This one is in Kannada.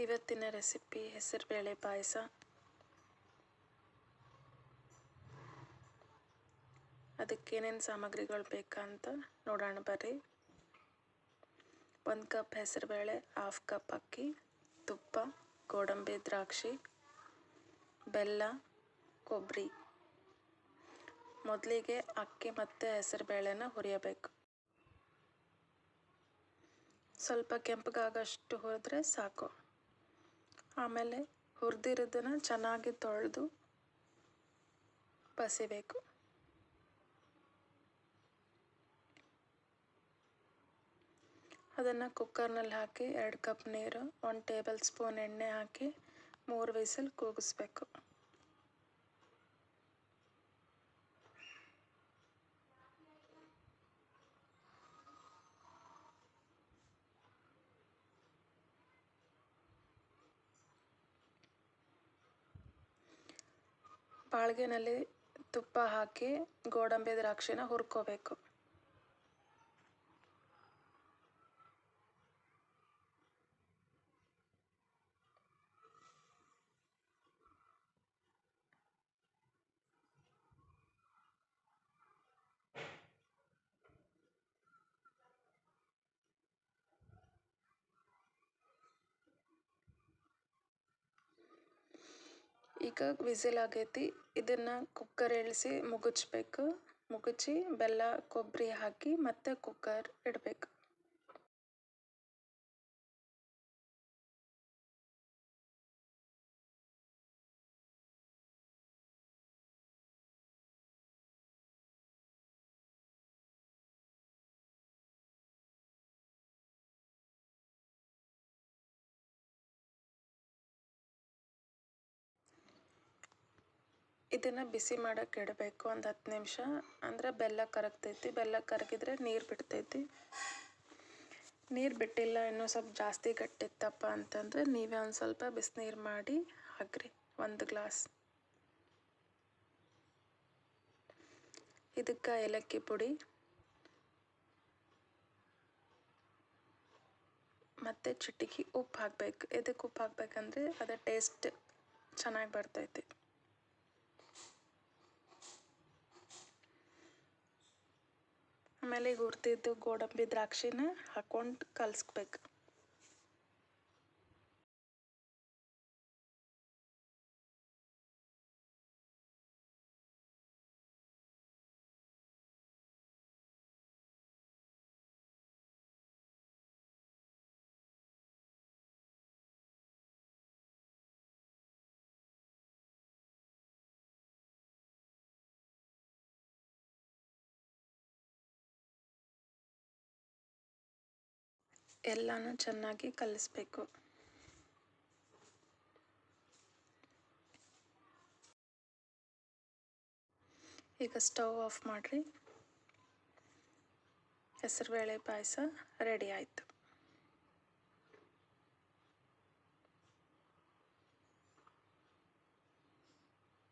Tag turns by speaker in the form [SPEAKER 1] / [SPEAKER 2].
[SPEAKER 1] ಇವತ್ತಿನ ರೆಸಿಪಿ ಹೆಸರುಬೇಳೆ ಪಾಯಸ. ಅದಕ್ಕೇನೇನು ಸಾಮಗ್ರಿಗಳು ಬೇಕಂತ ನೋಡೋಣ ಬರ್ರಿ. 1 ಕಪ್ ಹೆಸರುಬೇಳೆ, 1/2 ಕಪ್ ಅಕ್ಕಿ, ತುಪ್ಪ, ಗೋಡಂಬಿ ದ್ರಾಕ್ಷಿ, ಬೆಲ್ಲ, ಕೊಬ್ಬರಿ. ಮೊದಲಿಗೆ ಅಕ್ಕಿ ಮತ್ತು ಹೆಸರುಬೇಳೆನ ಹುರಿಯಬೇಕು. ಸ್ವಲ್ಪ ಕೆಂಪಗಾಗಷ್ಟು ಹುರಿದ್ರೆ ಸಾಕು. ಆಮೇಲೆ ಹುರಿದಿರೋದನ್ನು ಚೆನ್ನಾಗಿ ತೊಳೆದು ಬಸಿಬೇಕು. ಅದನ್ನು ಕುಕ್ಕರ್ನಲ್ಲಿ ಹಾಕಿ 2 ಕಪ್ ನೀರು, 1 ಟೇಬಲ್ ಸ್ಪೂನ್ ಎಣ್ಣೆ ಹಾಕಿ 3 ವಿಸಿಲ್ ಕೂಗಿಸ್ಬೇಕು. ಬಾಳ್ಗೆನಲ್ಲಿ ತುಪ್ಪ ಹಾಕಿ ಗೋಡಂಬಿ ದ್ರಾಕ್ಷಿನ ಹುರ್ಕೋಬೇಕು. ಈಗ ವಿಸಿಲ್ ಆಗೈತಿ. ಇದನ್ನು ಕುಕ್ಕರ್ ಇಳಿಸಿ ಮುಗುಚಬೇಕು. ಮುಗುಚಿ ಬೆಲ್ಲ ಕೊಬ್ಬರಿ ಹಾಕಿ ಮತ್ತೆ ಕುಕ್ಕರ್ ಇಡಬೇಕು. ಇದನ್ನು ಬಿಸಿ ಮಾಡೋಕ್ಕೆ ಇಡಬೇಕು 10 ನಿಮಿಷ. ಅಂದರೆ ಬೆಲ್ಲ ಕರಗ್ತೈತಿ. ಬೆಲ್ಲ ಕರಗಿದ್ರೆ ನೀರು ಬಿಡ್ತೈತಿ. ನೀರು ಬಿಟ್ಟಿಲ್ಲ, ಇನ್ನೂ ಸ್ವಲ್ಪ ಜಾಸ್ತಿ ಗಟ್ಟಿತ್ತಪ್ಪ ಅಂತಂದರೆ ನೀವೇ ಒಂದು ಸ್ವಲ್ಪ ಬಿಸಿನೀರು ಮಾಡಿ ಹಾಕ್ರಿ, 1 ಗ್ಲಾಸ್. ಇದಕ್ಕೆ ಏಲಕ್ಕಿ ಪುಡಿ ಮತ್ತು ಚಿಟಿಕೆ ಉಪ್ಪು ಹಾಕಬೇಕು. ಇದಕ್ಕೆ ಉಪ್ಪು ಹಾಕ್ಬೇಕಂದ್ರೆ ಅದರ ಟೇಸ್ಟ್ ಚೆನ್ನಾಗಿ ಬರ್ತೈತಿ. ಆಮೇಲೆ ಈಗ ಹುರಿದಿದ್ದು ಗೋಡಂಬಿ ದ್ರಾಕ್ಷಿನ ಹಾಕ್ಕೊಂಡು ಕಲಿಸ್ಬೇಕು. ಎಲ್ಲನೂ ಚೆನ್ನಾಗಿ ಕಲಿಸ್ಬೇಕು. ಈಗ ಸ್ಟವ್ ಆಫ್ ಮಾಡಿರಿ. ಹೆಸರುಬೇಳೆ ಪಾಯಸ ರೆಡಿ ಆಯಿತು.